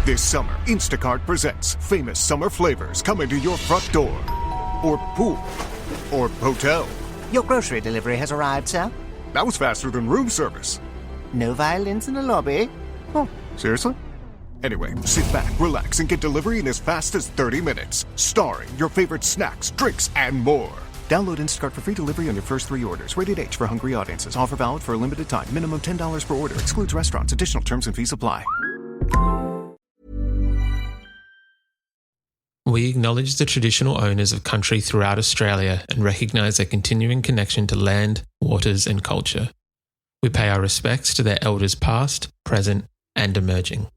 This summer, Instacart presents famous summer flavors coming to your front door. Or pool. Or hotel. Your grocery delivery has arrived, sir. That was faster than room service. No violins in the lobby. Oh, seriously? Anyway, sit back, relax, and get delivery in as fast as 30 minutes. Starring your favorite snacks, drinks, and more. Download Instacart for free delivery on your first 3 orders. Rated H for hungry audiences. Offer valid for a limited time. Minimum $10 per order. Excludes restaurants. Additional terms and fees apply. We acknowledge the traditional owners of country throughout Australia and recognise their continuing connection to land, waters and culture. We pay our respects to their elders past, present and emerging.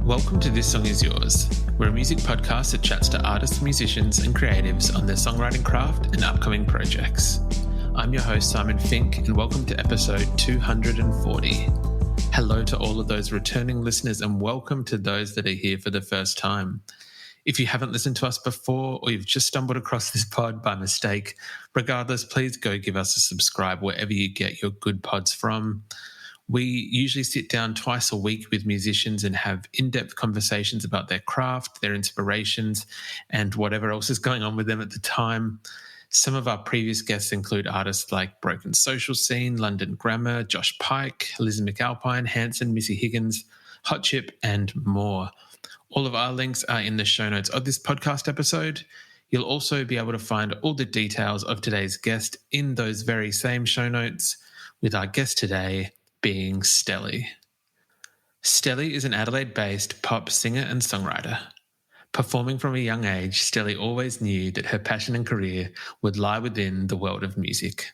Welcome to This Song Is Yours. We're a music podcast that chats to artists, musicians and creatives on their songwriting craft and upcoming projects. I'm your host Simon Fink and welcome to episode 240. Hello to all of those returning listeners and welcome to those that are here for the first time. If you haven't listened to us before or you've just stumbled across this pod by mistake, regardless, please go give us a subscribe wherever you get your good pods from. We usually sit down twice a week with musicians and have in-depth conversations about their craft, their inspirations, and whatever else is going on with them at the time. Some of our previous guests include artists like Broken Social Scene, London Grammar, Josh Pike, Liz McAlpine, Hanson, Missy Higgins, Hot Chip, and more. All of our links are in the show notes of this podcast episode. You'll also be able to find all the details of today's guest in those very same show notes, with our guest today being Stellie. Stellie is an Adelaide-based pop singer and songwriter. Performing from a young age, Stellie always knew that her passion and career would lie within the world of music.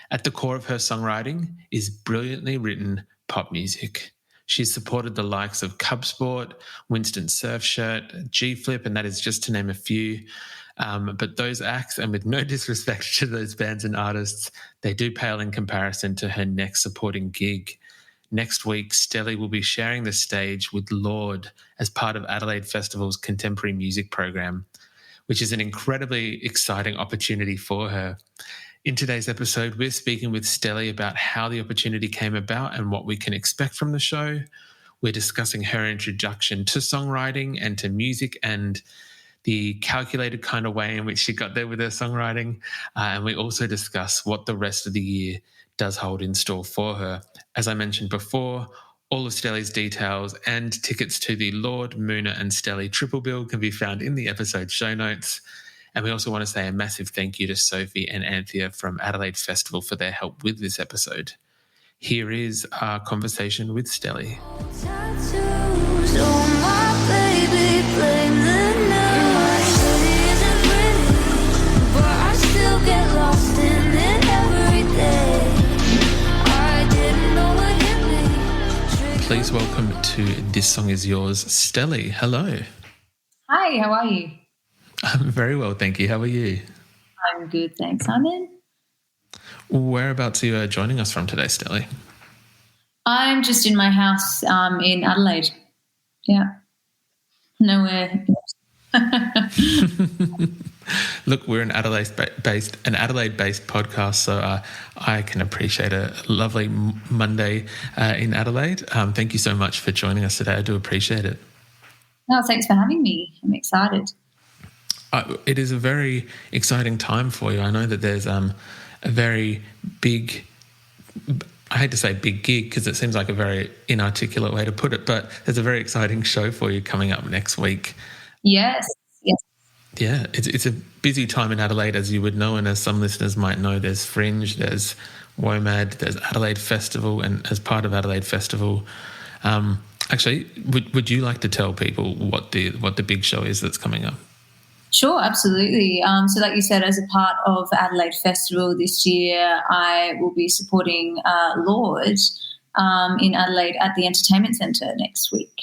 At the core of her songwriting is brilliantly written pop music. She's supported the likes of Cub Sport, Winston Surfshirt, G-Flip, and that is just to name a few. But those acts, and with no disrespect to those bands and artists, they do pale in comparison to her next supporting gig. Next week, Stellie will be sharing the stage with Lorde as part of Adelaide Festival's contemporary music program, which is an incredibly exciting opportunity for her. In today's episode, we're speaking with Stellie about how the opportunity came about and what we can expect from the show. We're discussing her introduction to songwriting and to music and the calculated kind of way in which she got there with her songwriting. And we also discuss what the rest of the year does hold in store for her. As I mentioned before, all of Stellie's details and tickets to the Lorde, Moona and Stellie triple bill can be found in the episode show notes. And we also want to say a massive thank you to Sophie and Anthea from Adelaide Festival for their help with this episode. Here is our conversation with Stellie. Please welcome to This Song Is Yours, Stellie. Hello. Hi, how are you? I'm very well, thank you. How are you? I'm good, thanks, Simon. Whereabouts are you joining us from today, Stellie? I'm just in my house in Adelaide. Yeah. Nowhere. Look, we're an Adelaide-based podcast, so I can appreciate a lovely Monday in Adelaide. Thank you so much for joining us today. I do appreciate it. No, thanks for having me. I'm excited. It is a very exciting time for you. I know that there's a very big, I hate to say big gig because it seems like a very inarticulate way to put it, but there's a very exciting show for you coming up next week. Yes. Yeah, it's a busy time in Adelaide, as you would know, and as some listeners might know, there's Fringe, there's WOMAD, there's Adelaide Festival, and as part of Adelaide Festival, actually, would you like to tell people what the big show is that's coming up? Sure, absolutely. So like you said, as a part of Adelaide Festival this year, I will be supporting Lorde in Adelaide at the Entertainment Centre next week.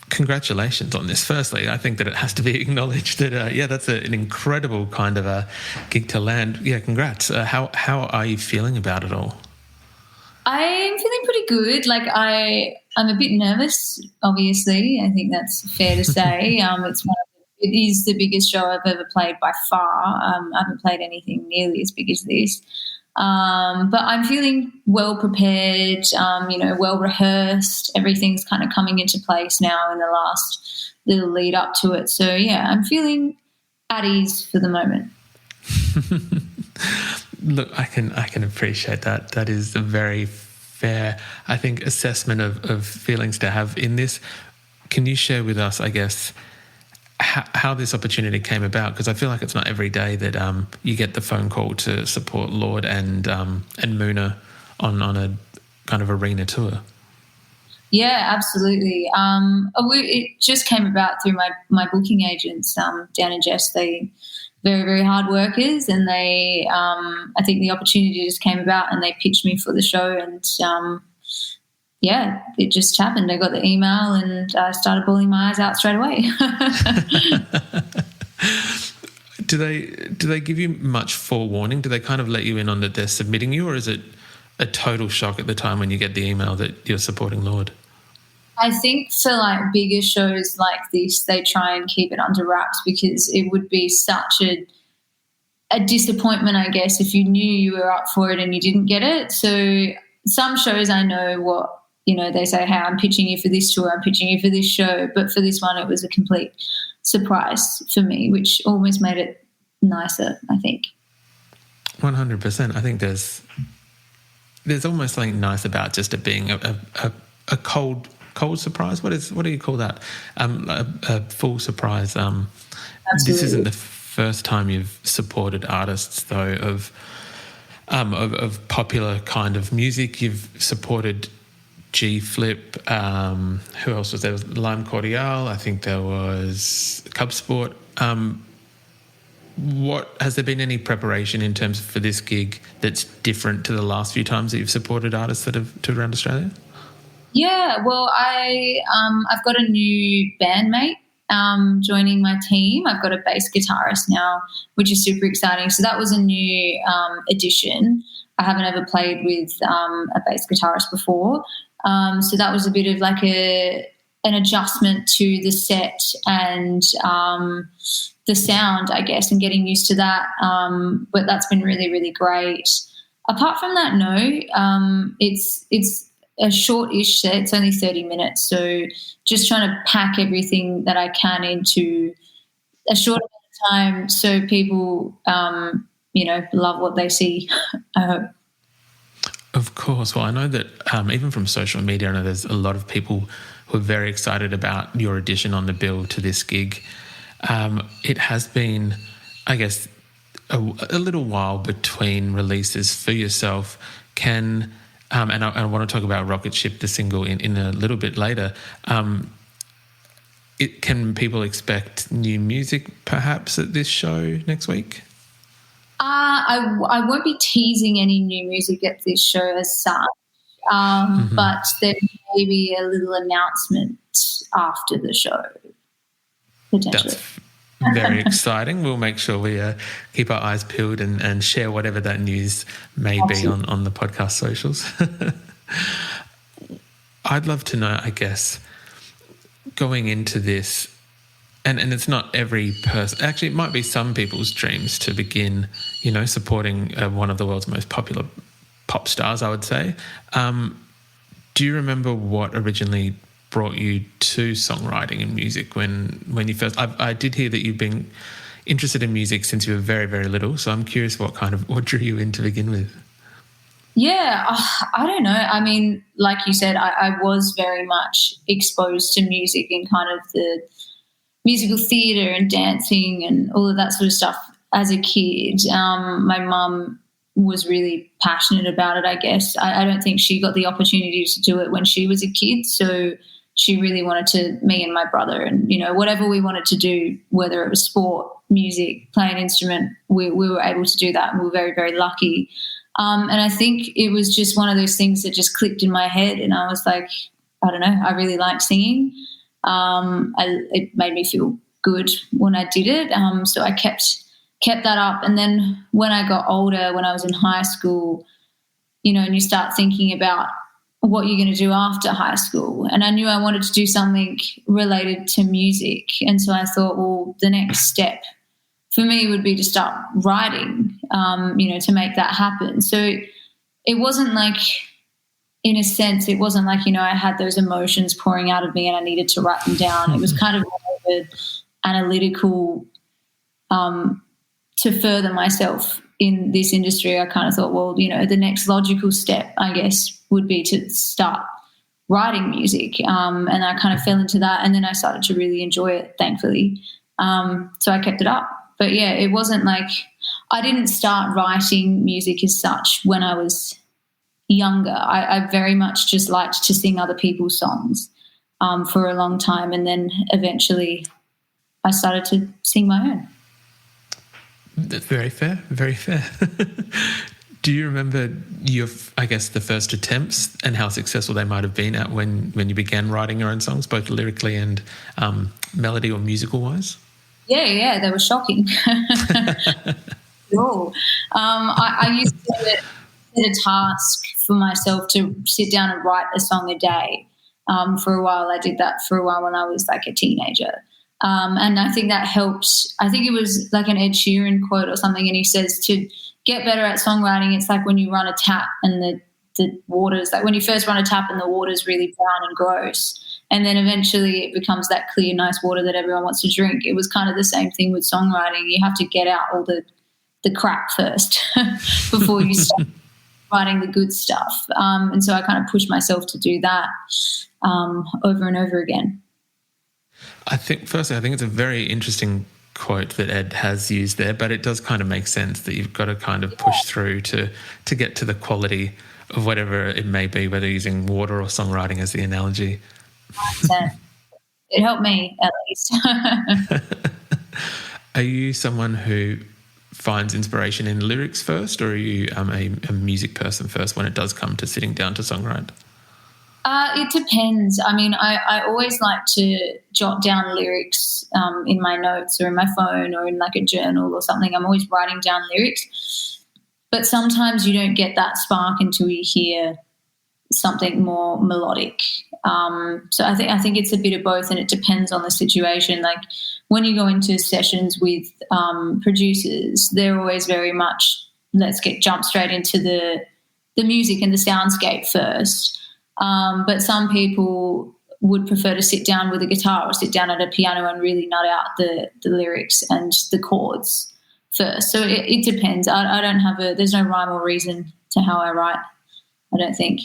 Congratulations on this. Firstly, I think that it has to be acknowledged that, that's an incredible kind of a gig to land. Yeah, congrats. How are you feeling about it all? I'm feeling pretty good. Like I'm a bit nervous, obviously. I think that's fair to say. It is the biggest show I've ever played by far. I haven't played anything nearly as big as this. But I'm feeling well prepared, well rehearsed. Everything's kind of coming into place now in the last little lead up to it. So, yeah, I'm feeling at ease for the moment. Look, I can appreciate that. That is a very fair, I think, assessment of feelings to have in this. Can you share with us, I guess, how this opportunity came about? Because I feel like it's not every day that you get the phone call to support Lorde and Moona on a kind of arena tour. Yeah, absolutely. It just came about through my booking agents, Dan and Jess. They very, very hard workers, and they I think the opportunity just came about and they pitched me for the show, and it just happened. I got the email and I started bawling my eyes out straight away. Do they give you much forewarning? Do they kind of let you in on that they're submitting you, or is it a total shock at the time when you get the email that you're supporting Lorde? I think for like bigger shows like this, they try and keep it under wraps, because it would be such a disappointment, I guess, if you knew you were up for it and you didn't get it. So some shows I know what, they say, hey, I'm pitching you for this tour, I'm pitching you for this show. But for this one, it was a complete surprise for me, which almost made it nicer, I think. 100%. I think there's almost something nice about just it being a cold surprise. What do you call that? A full surprise. This isn't the first time you've supported artists, though, of popular kind of music. You've supported G Flip. Who else was there? There was Lime Cordiale. I think there was Cub Sport. What has there been any preparation in terms for this gig that's different to the last few times that you've supported artists that have toured around Australia? Yeah, well, I've got a new bandmate joining my team. I've got a bass guitarist now, which is super exciting. So that was a new addition. I haven't ever played with a bass guitarist before. So that was a bit of like an adjustment to the set and the sound, I guess, and getting used to that. But that's been really, really great. Apart from that, no, it's a short-ish set. It's only 30 minutes. So just trying to pack everything that I can into a short amount of time so people, love what they see, I hope. Of course. Well, I know that even from social media, I know there's a lot of people who are very excited about your addition on the bill to this gig. It has been, I guess, a little while between releases for yourself. And I want to talk about Rocket Ship, the single, in a little bit later. Can people expect new music perhaps at this show next week? I won't be teasing any new music at this show as such, but there may be a little announcement after the show, potentially. That's very exciting. We'll make sure we keep our eyes peeled and share whatever that news may Absolutely. Be on the podcast socials. I'd love to know, I guess, going into this, and it's not every person, actually it might be some people's dreams to begin, supporting one of the world's most popular pop stars, I would say. Do you remember what originally brought you to songwriting and music when you first... I did hear that you've been interested in music since you were very, very little, so I'm curious what drew you in to begin with? Yeah, I don't know. I mean, like you said, I was very much exposed to music in kind of the musical theatre and dancing and all of that sort of stuff as a kid. My mum was really passionate about it, I guess. I don't think she got the opportunity to do it when she was a kid, so she really wanted me and my brother, and, whatever we wanted to do, whether it was sport, music, play an instrument, we were able to do that, and we were very, very lucky. And I think it was just one of those things that just clicked in my head, and I was like, I don't know, I really like singing. It made me feel good when I did it, so I kept that up. And then when I got older, when I was in high school, and you start thinking about what you're going to do after high school, and I knew I wanted to do something related to music, and so I thought, well, the next step for me would be to start writing. to make that happen. So it wasn't like, in a sense, it wasn't like, I had those emotions pouring out of me and I needed to write them down. It was kind of more of an analytical to further myself in this industry. I kind of thought, well, the next logical step, I guess, would be to start writing music. And I kind of fell into that, and then I started to really enjoy it, thankfully. So I kept it up. But, yeah, it wasn't like I didn't start writing music as such when I was younger. I very much just liked to sing other people's songs for a long time, and then eventually I started to sing my own. That's very fair, very fair. Do you remember the first attempts and how successful they might have been at when you began writing your own songs, both lyrically and melody or musical-wise? Yeah, they were shocking. Cool. I used to set a task for myself to sit down and write a song a day. For a while, I did that for a while when I was like a teenager. And I think that helped. I think it was like an Ed Sheeran quote or something, and he says to get better at songwriting, it's like when you run a tap and the water's like when you first run a tap and the water's really brown and gross, and then eventually it becomes that clear, nice water that everyone wants to drink. It was kind of the same thing with songwriting. You have to get out all the crap first before you start writing the good stuff. And so I kind of pushed myself to do that over and over again. I think it's a very interesting quote that Ed has used there, but it does kind of make sense that you've got to kind of push through to get to the quality of whatever it may be, whether using water or songwriting as the analogy. It helped me, at least. Are you someone who finds inspiration in lyrics first, or are you a music person first when it does come to sitting down to songwrite? It depends. I mean, I always like to jot down lyrics in my notes or in my phone or in like a journal or something. I'm always writing down lyrics. But sometimes you don't get that spark until you hear something more melodic. So I think it's a bit of both, and it depends on the situation. Like when you go into sessions with producers, they're always very much, let's jump straight into the music and the soundscape first. But some people would prefer to sit down with a guitar or sit down at a piano and really nut out the lyrics and the chords first. So it depends. I don't have there's no rhyme or reason to how I write, I don't think.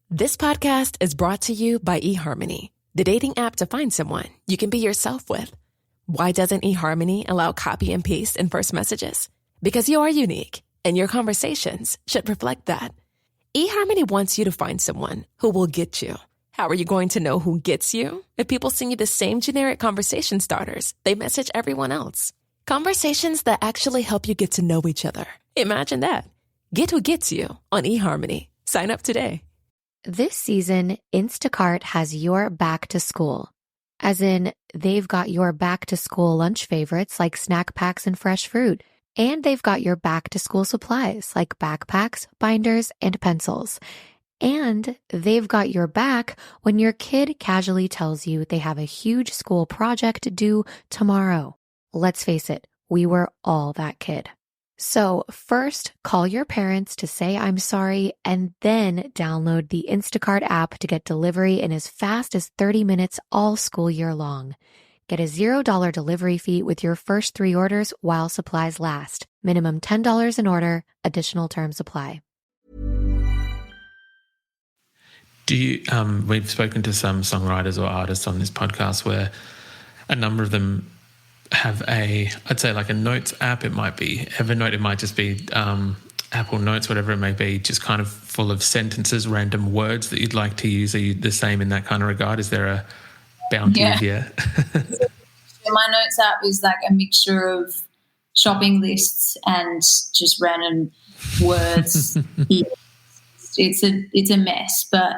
This podcast is brought to you by eHarmony, the dating app to find someone you can be yourself with. Why doesn't eHarmony allow copy and paste in first messages? Because you are unique, and your conversations should reflect that. eHarmony wants you to find someone who will get you. How are you going to know who gets you? If people send you the same generic conversation starters they message everyone else. Conversations that actually help you get to know each other. Imagine that. Get who gets you on eHarmony. Sign up today. This season, Instacart has your back to school. As in, they've got your back to school lunch favorites like snack packs and fresh fruit. And they've got your back to school supplies like backpacks, binders, and pencils. And they've got your back when your kid casually tells you they have a huge school project due tomorrow. Let's face it, we were all that kid. So first, call your parents to say I'm sorry, and then download the Instacart app to get delivery in as fast as 30 minutes all school year long. Get a $0 delivery fee with your first 3 orders while supplies last. Minimum $10 an order. Additional terms apply. Do you? We've spoken to some songwriters or artists on this podcast where a number of them have I'd say like a notes app. It might be Evernote. It might just be Apple Notes, whatever it may be, just kind of full of sentences, random words that you'd like to use. Are you the same in that kind of regard? Is there a bounty here? My notes app is like a mixture of shopping lists and just random words. It's a mess, but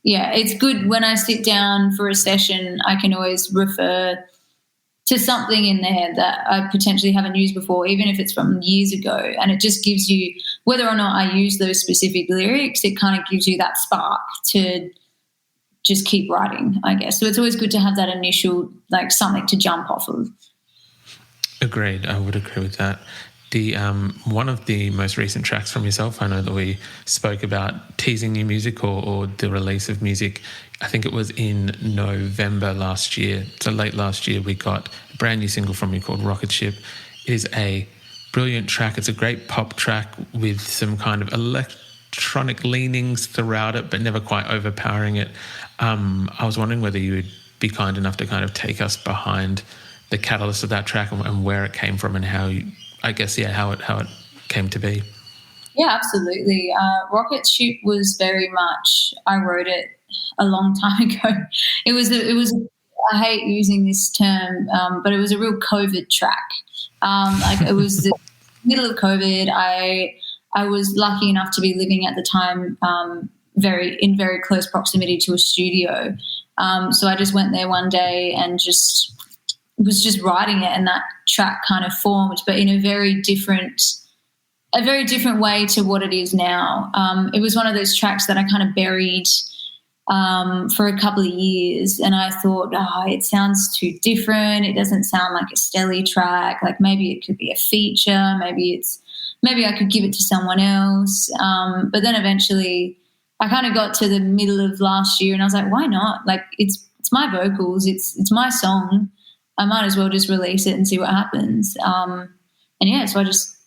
yeah, it's good when I sit down for a session. I can always refer to something in there that I potentially haven't used before, even if it's from years ago, and it just gives you, whether or not I use those specific lyrics, it kind of gives you that spark to just keep writing, I guess. So it's always good to have that initial, like, something to jump off of. Agreed. I would agree with that. The one of the most recent tracks from yourself, I know that we spoke about teasing new music or the release of music. I think it was in November last year. So late last year, we got a brand new single from you called Rocket Ship. It is a brilliant track. It's a great pop track with some kind of electronic leanings throughout it, but never quite overpowering it. I was wondering whether you would be kind enough to kind of take us behind the catalyst of that track and where it came from and how you, I guess, how it came to be. Yeah, absolutely. Rocket Ship was very much, I wrote it a long time ago. It was I hate using this term, but it was a real COVID track. It was the middle of COVID. I was lucky enough to be living at the time in very close proximity to a studio. So I just went there one day and was just writing it, and that track kind of formed, but in a very different way to what it is now. It was one of those tracks that I kind of buried for a couple of years, and I thought, it sounds too different. It doesn't sound like a Stellie track. Like maybe it could be a feature. Maybe I could give it to someone else. But then eventually I kind of got to the middle of last year and I was like, why not? Like it's my vocals. It's my song. I might as well just release it and see what happens. So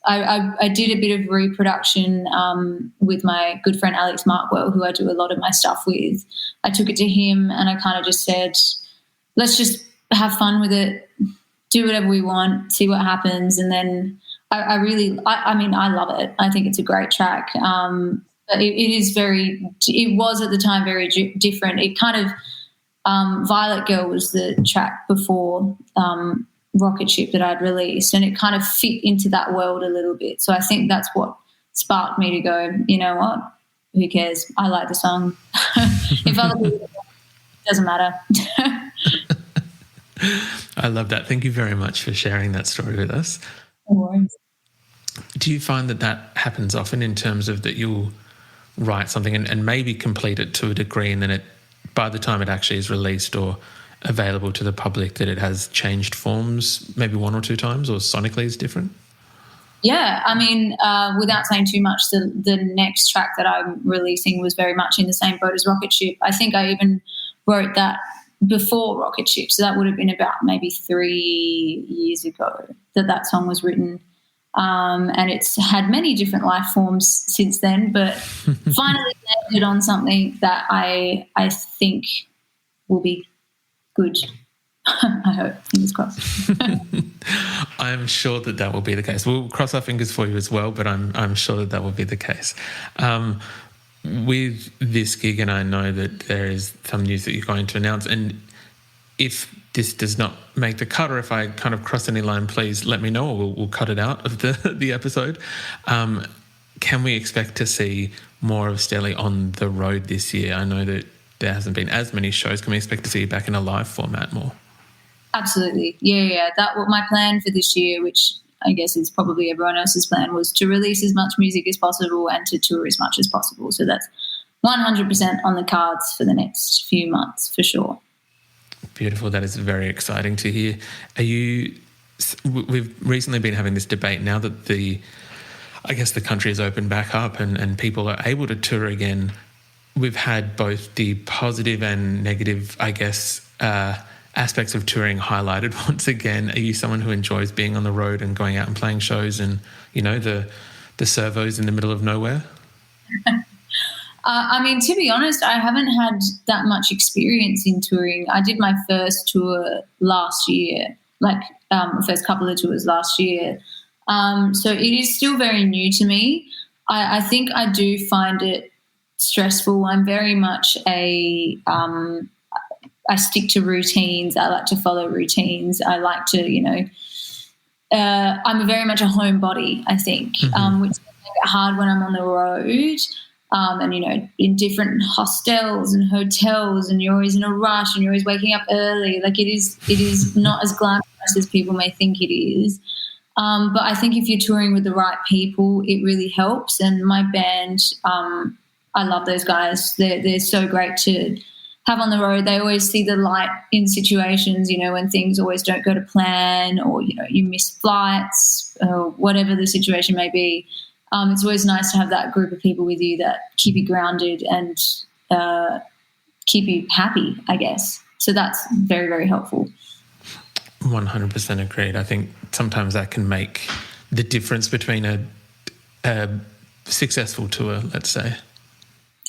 I did a bit of reproduction with my good friend Alex Markwell, who I do a lot of my stuff with. I took it to him and I kind of just said, let's just have fun with it, do whatever we want, see what happens. And then I love it. I think it's a great track. But it was at the time very different. It kind of, Violet Girl was the track before Rocket Ship that I'd released, and it kind of fit into that world a little bit. So I think that's what sparked me to go, you know what, who cares? I like the song. If other people don't, it doesn't matter. I love that. Thank you very much for sharing that story with us. No worries. Do you find that happens often in terms of that you'll write something and maybe complete it to a degree, and then by the time it actually is released or available to the public, that it has changed forms maybe one or two times, or sonically is different? Yeah, I mean, without saying too much, the next track that I'm releasing was very much in the same boat as Rocket Ship. I think I even wrote that before Rocket Ship, so that would have been about maybe 3 years ago that song was written. And it's had many different life forms since then, but finally landed on something that I think will be good. I hope, fingers crossed. I'm sure that will be the case. We'll cross our fingers for you as well, but I'm sure that will be the case. With this gig, and I know that there is some news that you're going to announce, and if this does not make the cut, or if I kind of cross any line, please let me know, or we'll cut it out of the episode. Can we expect to see more of Stellie on the road this year? I know that there hasn't been as many shows. Can we expect to see you back in a live format more? Absolutely. Yeah. That was my plan for this year, which I guess is probably everyone else's plan, was to release as much music as possible and to tour as much as possible. So that's 100% on the cards for the next few months for sure. Beautiful. That is very exciting to hear. We've recently been having this debate now that the country has opened back up and people are able to tour again. We've had both the positive and negative, aspects of touring highlighted once again. Are you someone who enjoys being on the road and going out and playing shows and, the servos in the middle of nowhere? To be honest, I haven't had that much experience in touring. I did my first tour last year, the first couple of tours last year. So it is still very new to me. I think I do find it stressful. I'm very much I stick to routines. I like to follow routines. I like to, I'm very much a homebody, I think, which makes it hard when I'm on the road. And, in different hostels and hotels, and you're always in a rush and you're always waking up early. Like it is not as glamorous as people may think it is. But I think if you're touring with the right people, it really helps. And my band, I love those guys. They're so great to have on the road, they always see the light in situations, you know, when things always don't go to plan, or, you know, you miss flights or whatever the situation may be. It's always nice to have that group of people with you that keep you grounded and keep you happy, I guess. So that's very, very helpful. 100% agreed. I think sometimes that can make the difference between a successful tour, let's say.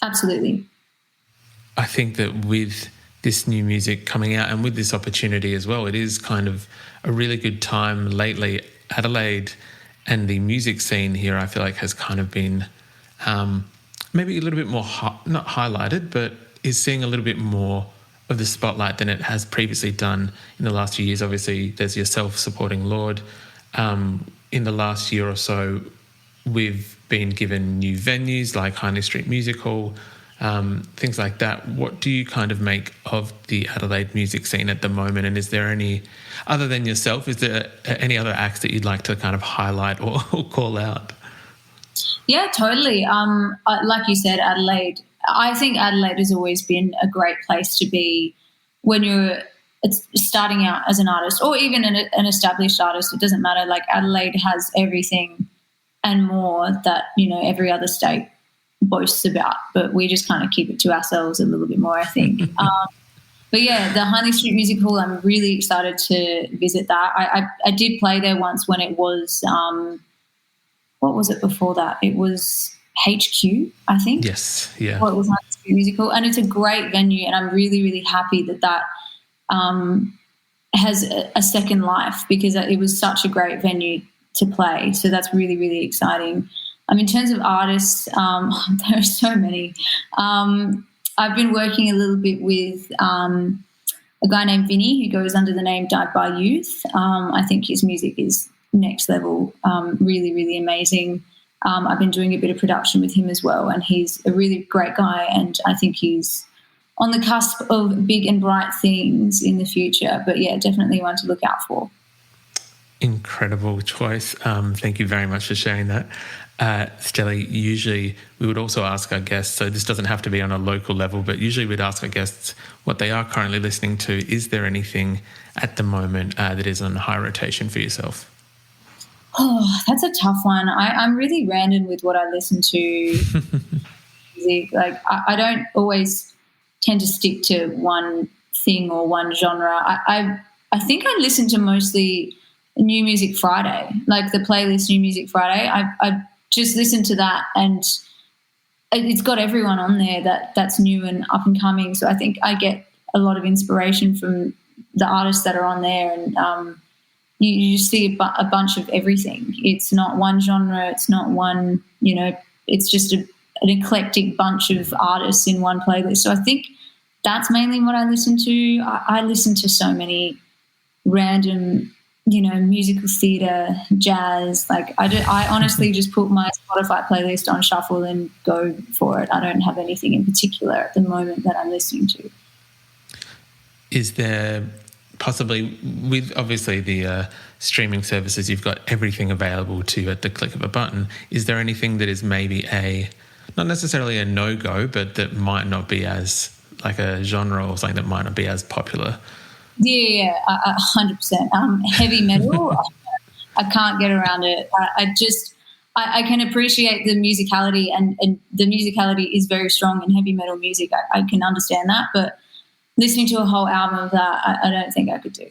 Absolutely. I think that with this new music coming out and with this opportunity as well, it is kind of a really good time lately. Adelaide and the music scene here, I feel like, has kind of been maybe a little bit more, not highlighted, but is seeing a little bit more of the spotlight than it has previously done in the last few years. Obviously, there's yourself supporting Lorde. In the last year or so, we've been given new venues like Highney Street Music Hall, things like that. What do you kind of make of the Adelaide music scene at the moment? And is there any, other than yourself, is there any other acts that you'd like to kind of highlight or call out? Yeah, totally. Like you said, Adelaide, I think Adelaide has always been a great place to be when you're starting out as an artist, or even an established artist. It doesn't matter. Like, Adelaide has everything and more that, you know, every other state boasts about, but we just kind of keep it to ourselves a little bit more, I think. But yeah, the Highney Street Music Hall, I'm really excited to visit that. I did play there once when it was, what was it before that? It was HQ, I think. Yes, yeah. Well, it was Highney Street Music Hall, and it's a great venue, and I'm really, really happy that has a second life, because it was such a great venue to play. So that's really, really exciting. In terms of artists, there are so many. I've been working a little bit with a guy named Vinny, who goes under the name Dive by Youth. I think his music is next level, really, really amazing. I've been doing a bit of production with him as well, and he's a really great guy, and I think he's on the cusp of big and bright things in the future. But, yeah, definitely one to look out for. Incredible choice. Thank you very much for sharing that. Stellie, usually we would also ask our guests, so this doesn't have to be on a local level, but usually we'd ask our guests what they are currently listening to. Is there anything at the moment that is on high rotation for yourself? Oh, that's a tough one. I'm really random with what I listen to. Music. Like, I don't always tend to stick to one thing or one genre. I think I listen to mostly New Music Friday, like the playlist New Music Friday. I just listen to that, and it's got everyone on there that's new and up and coming. So I think I get a lot of inspiration from the artists that are on there, and you just see a bunch of everything. It's not one genre. It's not one, you know, it's just an eclectic bunch of artists in one playlist. So I think that's mainly what I listen to. I listen to so many random, you know, musical theatre, jazz. Like, I honestly just put my Spotify playlist on shuffle and go for it. I don't have anything in particular at the moment that I'm listening to. Is there possibly, with obviously the streaming services, you've got everything available to you at the click of a button, is there anything that is maybe not necessarily a no-go, but that might not be as, like a genre or something that might not be as popular? Yeah, 100%. Heavy metal, I can't get around it. I can appreciate the musicality, and the musicality is very strong in heavy metal music. I can understand that, but listening to a whole album of that, I don't think I could do.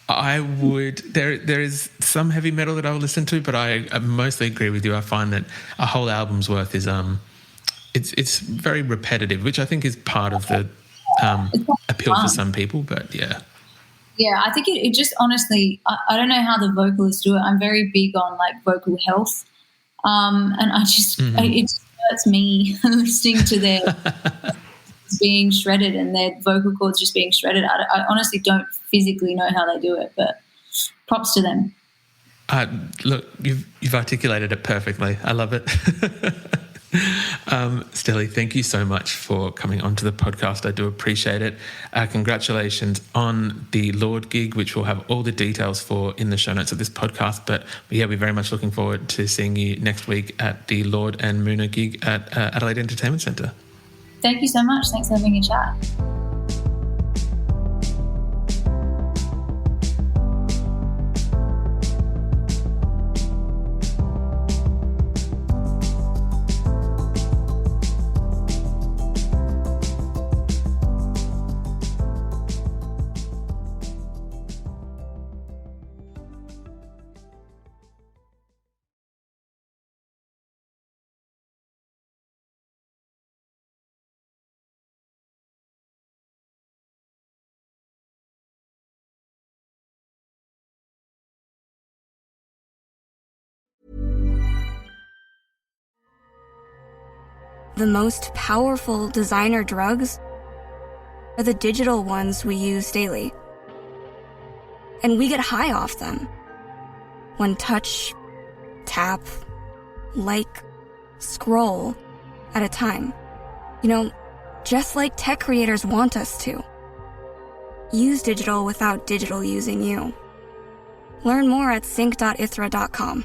I would. There is some heavy metal that I will listen to, but I mostly agree with you. I find that a whole album's worth is it's very repetitive, which I think is part of the appeal for some people. But yeah. Yeah, I think it just, honestly, I don't know how the vocalists do it. I'm very big on, like, vocal health, and I just it just hurts me listening to their being shredded and their vocal cords just being shredded. I honestly don't physically know how they do it, but props to them. Look, you've articulated it perfectly. I love it. Stellie, thank you so much for coming onto the podcast. I do appreciate it. Congratulations on the Lorde gig, which we'll have all the details for in the show notes of this podcast. But yeah, we're very much looking forward to seeing you next week at the Lorde and Moona gig at Adelaide Entertainment Centre. Thank you so much. Thanks for having a chat. The most powerful designer drugs are the digital ones we use daily. And we get high off them. One touch, tap, like, scroll at a time. You know, just like tech creators want us to. Use digital without digital using you. Learn more at sync.ithra.com.